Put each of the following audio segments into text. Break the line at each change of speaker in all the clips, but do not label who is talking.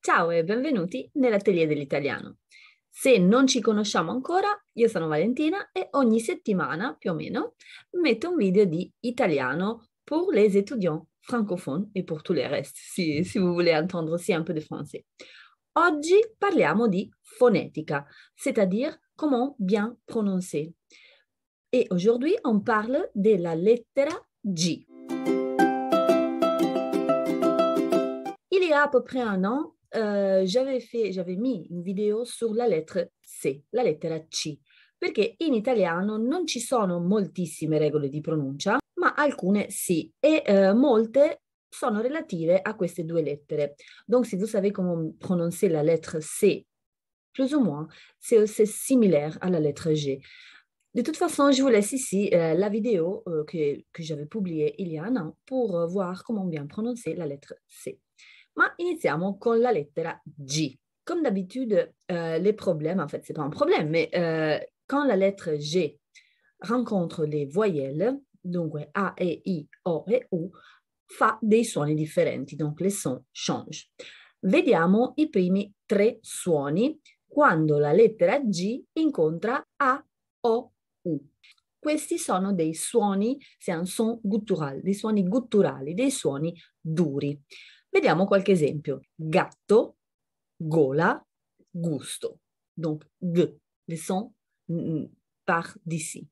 Ciao e benvenuti nell'Atelier dell'Italiano. Se non ci conosciamo ancora, io sono Valentina e ogni settimana, più o meno, metto un video di italiano pour les étudiants francophones et pour tous les restes, si vous voulez entendre aussi un peu de français. Oggi parliamo di fonética, c'est-à-dire comment bien prononcer. Et aujourd'hui, on parle de la lettera G. Il y a à peu près un an, j'avais mis une vidéo sur la lettre C, la lettera C, perché in italiano non ci sono moltissime regole di pronuncia, ma alcune sì, e molte sono relative a queste due lettere. Donc, si vous savez comment prononcer la lettre C, plus ou moins, c'est similaire à la lettre G. De toute façon, je vous laisse ici la vidéo que j'avais publiée il y a un an pour voir comment bien prononcer la lettre C. Ma iniziamo con la lettera G. Comme d'habitude, les problèmes, en fait, ce n'est pas un problème, mais quand la lettre G rencontre les voyelles, donc A, E, I, O e U, fa dei suoni differenti, donc les sons changent. Vediamo i primi tre suoni quando la lettera G incontra A, O, U. Questi sono dei suoni, c'est un son guttural, dei suoni gutturali, dei suoni duri. Vediamo qualche esempio. Gatto, gola, gusto. Donc, G, le son part d'ici.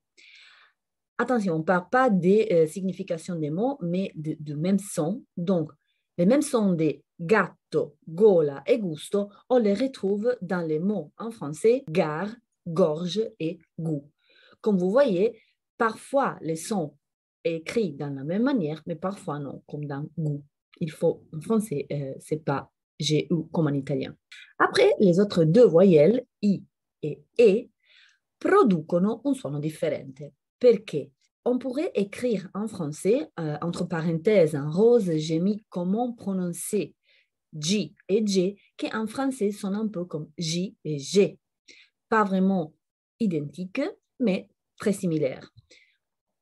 Attention, on ne parle pas des significations des mots, mais du même son. Donc, les mêmes sons des gatto, gola et gusto, on les retrouve dans les mots en français gare, gorge et goût. Comme vous voyez, parfois les sons écrits dans la même manière, mais parfois non, comme dans goût. Il faut, en français, c'est pas G-U comme en italien. Après, les autres deux voyelles, I et E, producono un suono differente. Perché? On pourrait écrire en français, entre parenthèses, en rose, j'ai mis comment prononcer J et G, qui en français sont un peu comme J et G. Pas vraiment identiques, mais très similaires.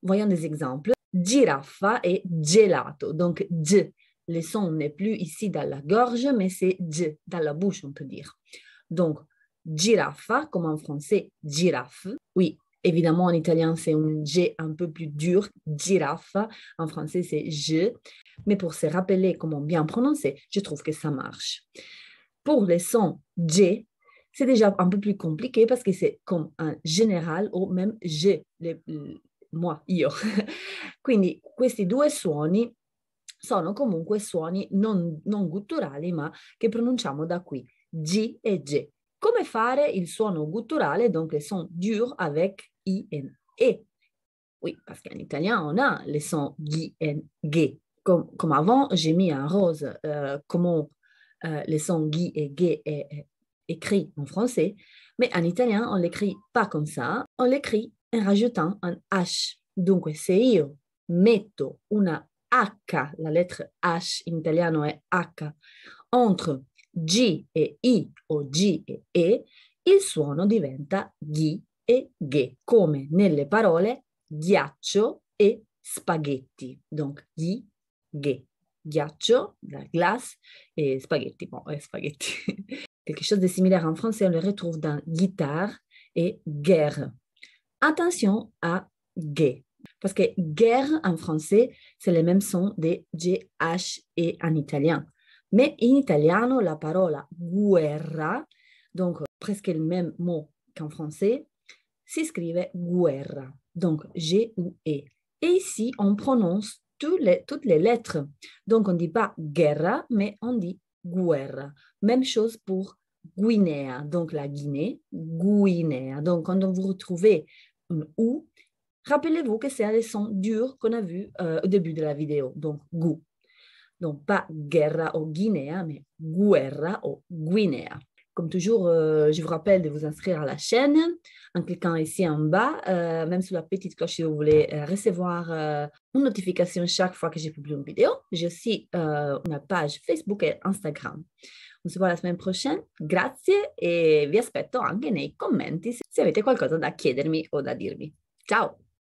Voyons des exemples. Giraffa et gelato. Donc, G. Le son n'est plus ici dans la gorge, mais c'est G, dans la bouche, on peut dire. Donc, giraffa, comme en français, girafe. Oui, évidemment, en italien, c'est un G un peu plus dur, giraffa. En français, c'est je. Mais pour se rappeler comment bien prononcer, je trouve que ça marche. Pour les sons G, c'est déjà un peu plus compliqué parce que c'est comme un général ou même je, moi, io. Quindi questi due suoni sono comunque suoni non gutturali, ma che pronunciamo da qui, G e G. Come fare il suono gutturale, donc les sons durs avec I et E? Oui, parce qu'en italien, on a les sons G et G. Comme avant, j'ai mis en rose comment les sons G et G est écrit en français, mais en italien, on l'écrit pas comme ça, on l'écrit en rajoutant un H. Donc, se io metto una H, la lettre H in italiano è H, entre G e I o G e E, il suono diventa G e G, come nelle parole ghiaccio e spaghetti. Donc, G, G. Ghiaccio, la glace, et spaghetti. Bon, spaghetti. Quelque chose de similaire en français, on le retrouve dans guitare et guerre. Attention à G. Parce que guerre en français, c'est le même son de G, H et en italien. Mais in italiano, la parola guerra, donc presque le même mot qu'en français, si scrive guerra, donc G-U-E. Et ici, on prononce toutes les lettres. Donc, on ne dit pas guerra, mais on dit guerra. Même chose pour Guinea, donc la Guinée, Guinea. Donc, quand vous retrouvez un ou, rappelez-vous que c'est un des sons durs qu'on a vu au début de la vidéo, donc gu. Donc, pas guerra ou Guinea, mais guerra ou Guinea. Comme toujours, je vous rappelle de vous inscrire à la chaîne en cliquant ici en bas, même sur la petite cloche si vous voulez recevoir une notification chaque fois que j'ai publié une vidéo. J'ai aussi una page Facebook e Instagram. On se voit la semaine prochaine. Grazie e vi aspetto anche nei commenti se avete qualcosa da chiedermi o da dirmi. Ciao!